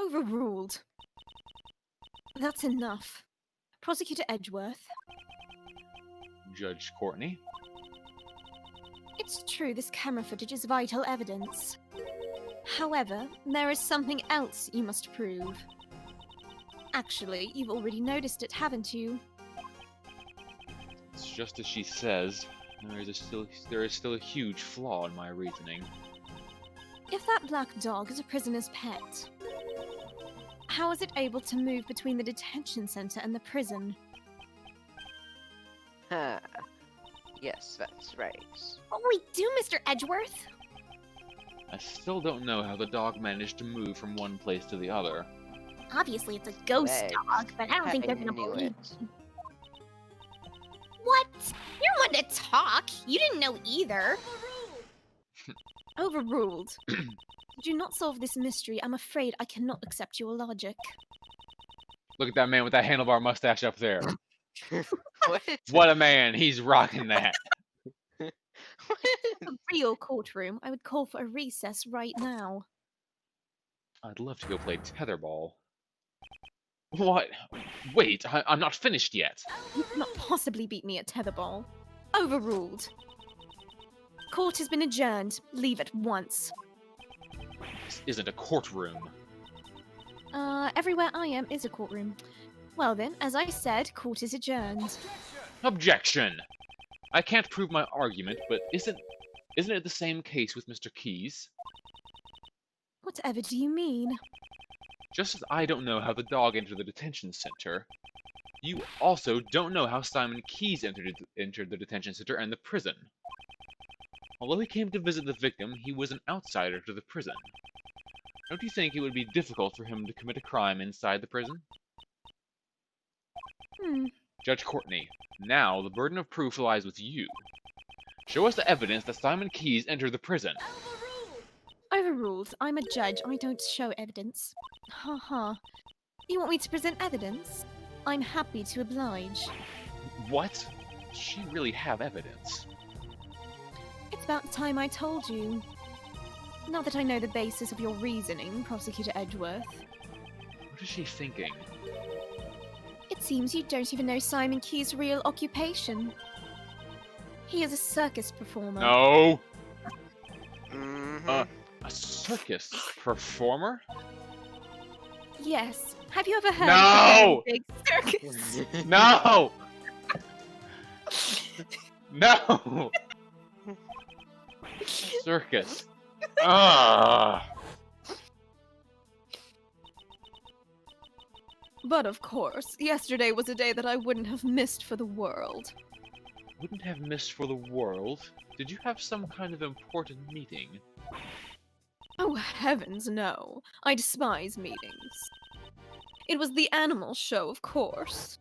Overruled. That's enough. Prosecutor Edgeworth. Judge Courtney. It's true this camera footage is vital evidence. However, there is something else you must prove. Actually, you've already noticed it, haven't you? It's just as she says. There is still a huge flaw in my reasoning. If that black dog is a prisoner's pet, how is it able to move between the detention center and the prison? Huh. Yes, that's right. What will we do, Mr. Edgeworth? I still don't know how the dog managed to move from one place to the other. Obviously, it's a ghost Legs. dog, but I don't think they're I gonna knew believe it. me. What? You're one to talk. You didn't know either. Overruled. Do not solve this mystery. I'm afraid I cannot accept your logic. Look at that man with that handlebar mustache up there. What? What a man! He's rocking that. A real courtroom. I would call for a recess right now. I'd love to go play tetherball. What? Wait, I'm not finished yet. You cannot possibly beat me at tetherball. Overruled. Court has been adjourned. Leave at once. This isn't a courtroom. Everywhere I am is a courtroom. Well then, as I said, court is adjourned. Objection! I can't prove my argument, but isn't it the same case with Mr. Keyes? Whatever do you mean? Just as I don't know how the dog entered the detention center, you also don't know how Simon Keyes entered the detention center and the prison. Although he came to visit the victim, he was an outsider to the prison. Don't you think it would be difficult for him to commit a crime inside the prison? Judge Courtney, now the burden of proof lies with you. Show us the evidence that Simon Keyes entered the prison. Overruled. I'm a judge. I don't show evidence. Ha ha. You want me to present evidence? I'm happy to oblige. What? Does she really have evidence? It's about time I told you. Not that I know the basis of your reasoning, Prosecutor Edgeworth. What is she thinking? It seems you don't even know Simon Keyes' real occupation. He is a circus performer. No! Mm-hmm. A circus performer? Yes. Have you ever heard No! of a big circus? No! No! Circus. Ah! But of course, yesterday was a day that I wouldn't have missed for the world. Wouldn't have missed for the world. Did you have some kind of important meeting? Oh heavens, no. I despise meetings. It was the animal show, of course.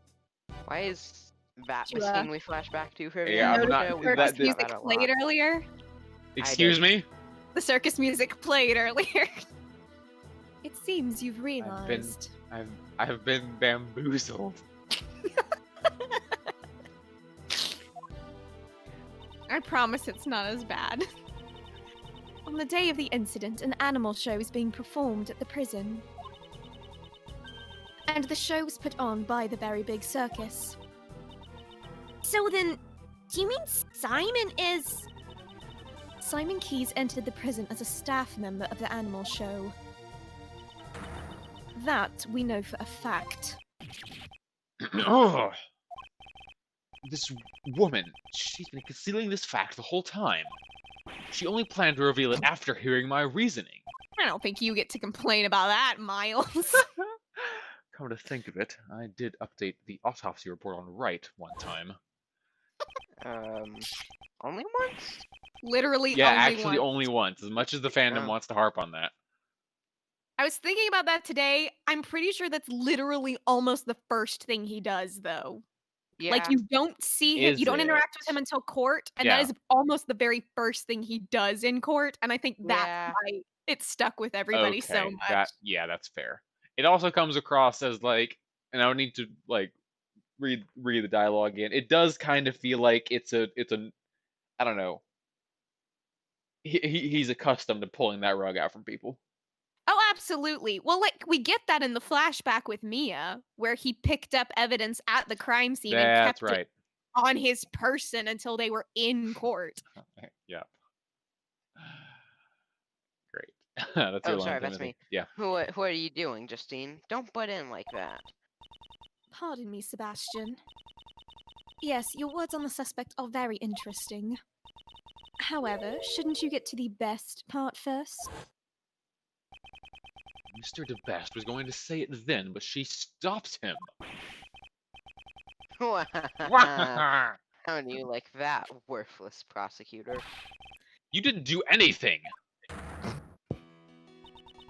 Why is that the You, scene we flash back to for Yeah, I'm the not- show? The We circus talked that- about music that a played lot. earlier. Excuse me? The circus music played earlier. It seems you've realized. I've been bamboozled. I promise it's not as bad. On the day of the incident, an animal show was being performed at the prison. And the show was put on by the Very Big Circus. So then, do you mean Simon is... Simon Keyes entered the prison as a staff member of the animal show. That we know for a fact. Ugh. This woman, she's been concealing this fact the whole time. She only planned to reveal it after hearing my reasoning. I don't think you get to complain about that, Miles. Come to think of it, I did update the autopsy report on Right one time. Only once? Literally Yeah, only actually once. only once, as much as the fandom Oh. wants to harp on that. I was thinking about that today. I'm pretty sure that's literally almost the first thing he does, though. Yeah. Like, you don't see him, Is you don't interact with it? him until court, and Yeah. that is almost the very first thing he does in court, and I think that's Yeah. why it stuck with everybody so Okay, much. that's fair. It also comes across as like, and I would need to like read the dialogue again. It does kind of feel like it's a I don't know. He's accustomed to pulling that rug out from people. Oh, Absolutely. Well, like, we get that in the flashback with Mia, where he picked up evidence at the crime scene and That's kept it right. on his person until they were in court. Yep. Great. That's your Oh, line, sorry, that's Timothy. me. Yeah. What are you doing, Justine? Don't butt in like that. Pardon me, Sebastian. Yes, your words on the suspect are very interesting. However, shouldn't you get to the best part first? Mr. DeBest was going to say it then, but she stopped him. How do you like that, worthless prosecutor? You didn't do anything.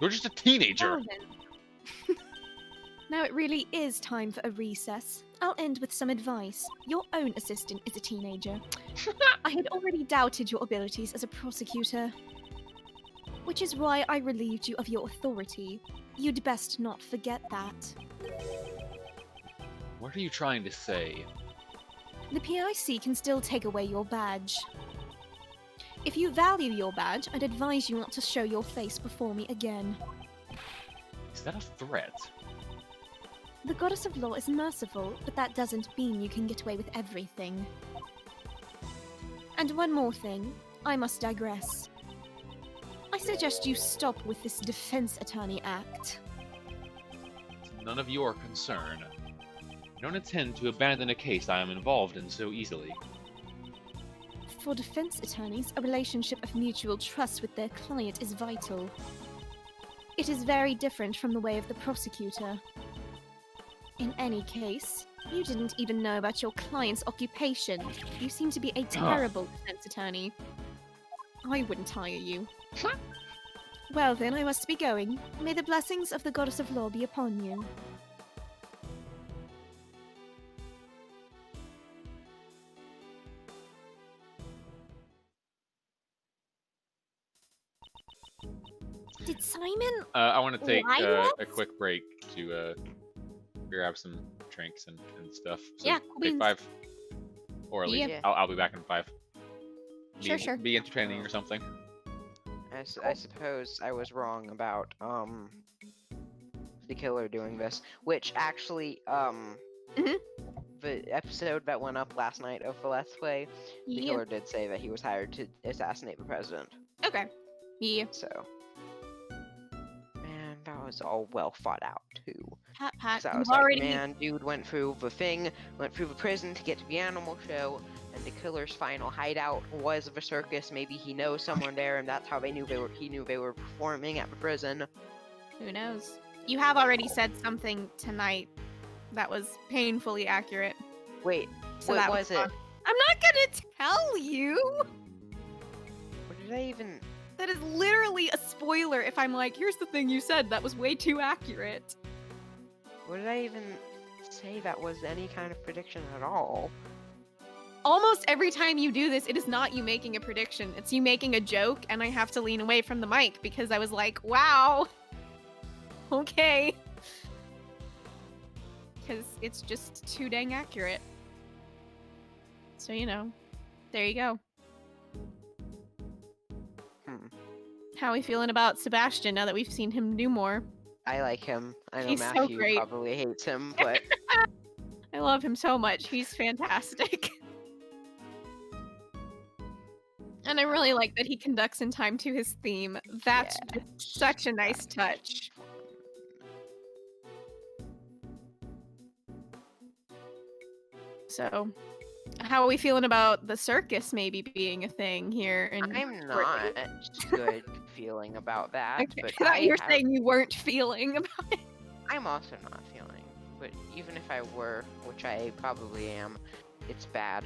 You're just a teenager. Now then. Now it really is time for a recess. I'll end with some advice. Your own assistant is a teenager. I had already doubted your abilities as a prosecutor, which is why I relieved you of your authority. You'd best not forget that. What are you trying to say? The PIC can still take away your badge. If you value your badge, I'd advise you not to show your face before me again. Is that a threat? The Goddess of Law is merciful, but that doesn't mean you can get away with everything. And one more thing, I must digress. I suggest you stop with this defense attorney act. It's none of your concern. I don't intend to abandon a case I am involved in so easily. For defense attorneys, a relationship of mutual trust with their client is vital. It is very different from the way of the prosecutor. In any case, you didn't even know about your client's occupation. You seem to be a terrible defense attorney. I wouldn't hire you. Well then, I must be going. May the blessings of the Goddess of Law be upon you. Did Simon? I want to take Why a not? quick break to grab some drinks and stuff. So Yeah, take beans. 5. Or leave. Yeah. I'll be back in 5. Sure. Be entertaining or something. I suppose I was wrong about the killer doing this, which actually the episode that went up last night of the Let's Play, the Yeah. killer did say that he was hired to assassinate the president. Okay. Yeah. So, man, that was all well thought out too. Pat. So I You was like, already. man, dude went through the prison to get to the animal show, and the killer's final hideout was the circus. Maybe he knows someone there, and that's how he knew they were performing at the prison. Who knows? You have already said something tonight that was painfully accurate. Wait, So what that was it? fun. I'm not gonna tell you. What did I even? That is literally a spoiler if I'm like, here's the thing you said that was way too accurate. What did I even say that was any kind of prediction at all? Almost every time you do this, it is not you making a prediction. It's you making a joke, and I have to lean away from the mic because I was like, wow. Okay. Because it's just too dang accurate. So, you know, there you go. How are we feeling about Sebastian now that we've seen him do more? I like him. I know He's so Matthew great. probably hates him, but I love him so much. He's fantastic. And I really like that he conducts in time to his theme. That's just such a nice touch. So, how are we feeling about the circus maybe being a thing here? I'm not good feeling about that. Okay. But I thought you were have- saying you weren't feeling about it. I'm also not feeling. But even if I were, which I probably am, it's bad.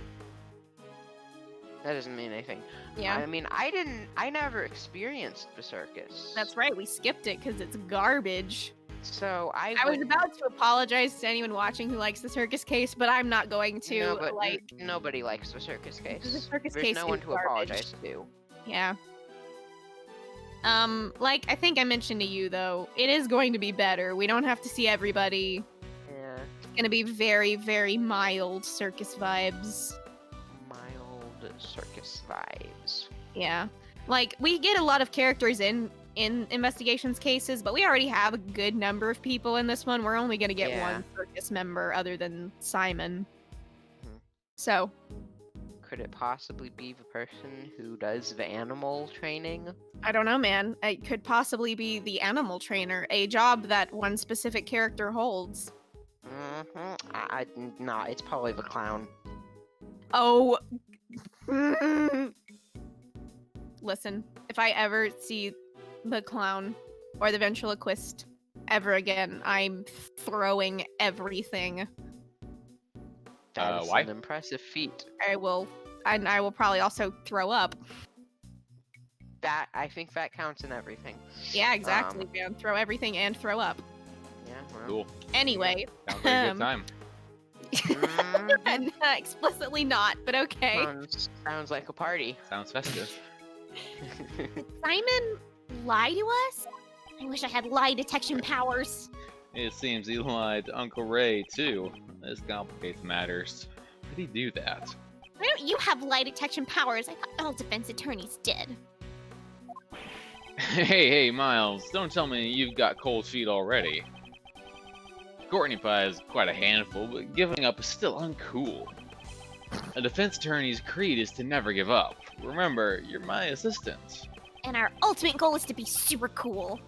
That doesn't mean anything. Yeah, I mean, I never experienced the circus. that's right. We skipped it because it's garbage. So I was wouldn't- about to apologize to anyone watching who likes the circus case, but I'm not going to. No, but like, nobody likes the circus case. the circus There's case no one is to garbage. apologize to. Yeah. Like I think I mentioned to you though, it is going to be better. We don't have to see everybody. Yeah, It's gonna be very, very mild circus vibes. mild circus vibes. Yeah. Like we get a lot of characters in investigations cases, but we already have a good number of people in this one. We're only going to get Yeah. one circus member other than Simon. Mhm. So, Could it possibly be the person who does the animal training? I don't know, man. It could possibly be the animal trainer, a job that one specific character holds. Nah, it's probably the clown. Oh. Listen, if I ever see the clown or the ventriloquist ever again, I'm throwing everything. That is why? an impressive feat. I will probably also throw up. I think that counts in everything. Yeah, exactly, man. Throw everything and throw up. Yeah, well. Cool. Anyway. Sounds like a good time. Mhm. Explicitly not, but okay. Sounds like a party. Sounds festive. Simon lie to us? I wish I had lie detection powers. It seems he lied to Uncle Ray, too. This complicates matters. How did he do that? Why don't you have lie detection powers? I thought all defense attorneys did. Hey, Miles, don't tell me you've got cold feet already. Courtney Pie is quite a handful, but giving up is still uncool. A defense attorney's creed is to never give up. Remember, you're my assistant. And our ultimate goal is to be super cool.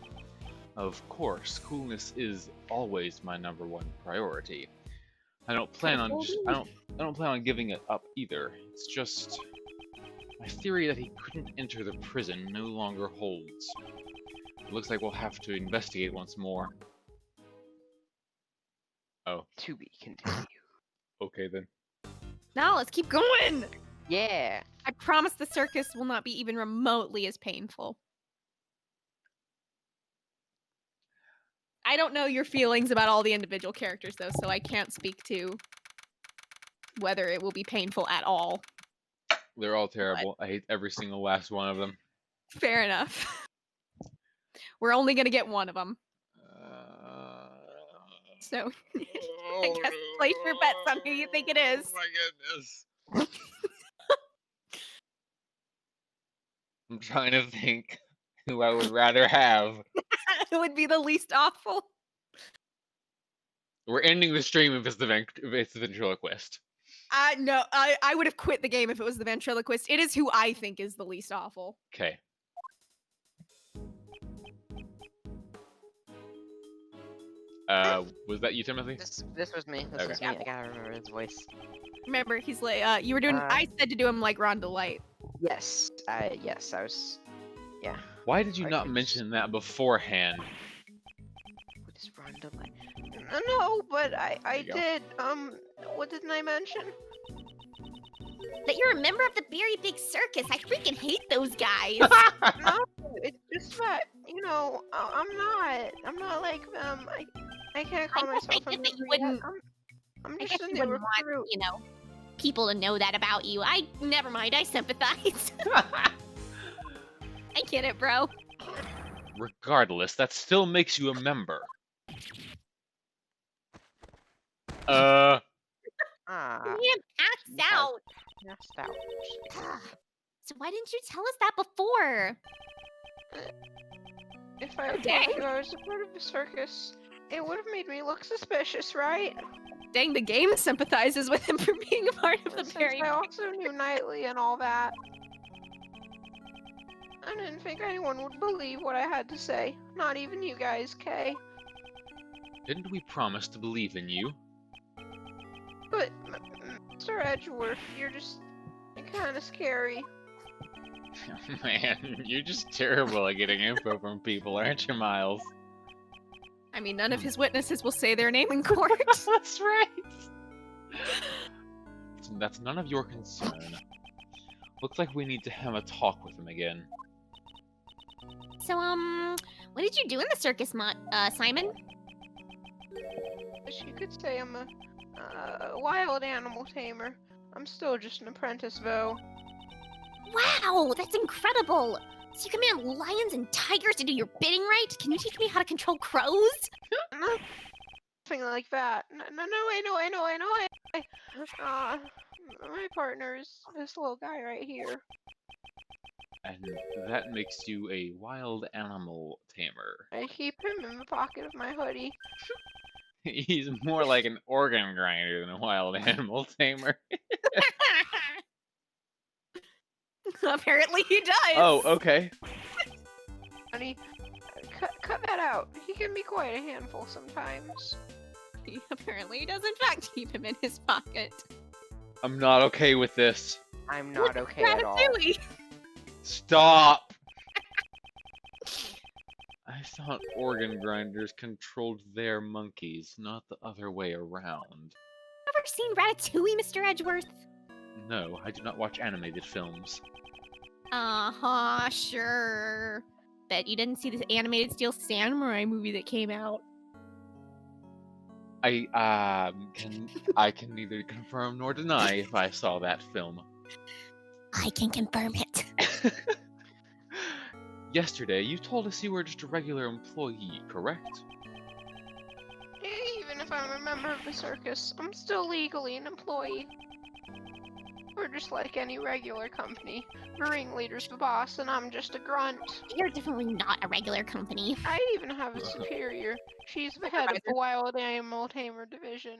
Of course, coolness is always my #1 priority. I don't plan on giving it up either. It's just my theory that he couldn't enter the prison no longer holds. It looks like we'll have to investigate once more. Oh, To be continued. okay then. Now let's keep going. Yeah. I promise the circus will not be even remotely as painful. I don't know your feelings about all the individual characters though, so I can't speak to whether it will be painful at all. They're all terrible. I hate every single last one of them. Fair enough. We're only gonna get one of them. So, I guess place your bets on who you think it is. Oh my goodness. I'm trying to think who I would rather have. It would be the least awful. We're ending the stream if it's the ventriloquist. No, I would have quit the game if it was the ventriloquist. It is who I think is the least awful. Okay. Was that you, Timothy? This was me. This Okay. was me. I gotta remember his voice. Remember, he's like, you were doing. I said to do him like Ron Delight. Yes. I was. Yeah. Why did you I not think- mention that beforehand? What is Rhonda like? No, but I There you go. did. What didn't I mention? That you're a member of the Very Big Circus. I freaking hate those guys. No, it's just that I'm not like them. I can't call I guess I myself a get that you member yet. wouldn't- I'm I just guess a you new wouldn't recruit. want, you know, people to know that about you. Never mind. I sympathize. I get it, bro. Regardless, that still makes you a member. Uh, Ah, Man, act yes. out. passed out. So why didn't you tell us that before? If I had Okay. told you I was a part of the circus, it would have made me look suspicious, right? Dang, the game sympathizes with him for being a part of the Since Very. I also knew Knightley and all that. I didn't think anyone would believe what I had to say. Not even you guys, Kay. didn't we promise to believe in you? But, Mr. Edgeworth, you're just kind of scary. Man, you're just terrible at getting info from people, aren't you, Miles? I mean, none of his witnesses will say their name in court. That's right. That's none of your concern. Looks like we need to have a talk with him again. So, what did you do in the circus, Simon? You could say I'm a wild animal tamer. I'm still just an apprentice, though. Wow, that's incredible! So you command lions and tigers to do your bidding, right? Can you teach me how to control crows? Nothing like that. No, I know. My partner is this little guy right here. And that makes you a wild animal tamer. I keep him in the pocket of my hoodie. He's more like an organ grinder than a wild animal tamer. Apparently he does. Oh, okay. Honey, cut that out. He can be quite a handful sometimes. Apparently he does in fact keep him in his pocket. I'm not okay with this. I'm not okay at all. Ratatouille. Stop! I thought organ grinders controlled their monkeys, not the other way around. Ever seen Ratatouille, Mr. Edgeworth? No, I do not watch animated films. Uh-huh, sure. Bet you didn't see this animated Steel Samurai movie that came out. I can neither confirm nor deny if I saw that film. I can confirm it. Yesterday, you told us you were just a regular employee, correct? Even if I'm a member of the circus, I'm still legally an employee. We're just like any regular company. The ringleader's the boss, and I'm just a grunt. You're definitely not a regular company. I even have a superior. She's the head of the Wild Animal Tamer Division.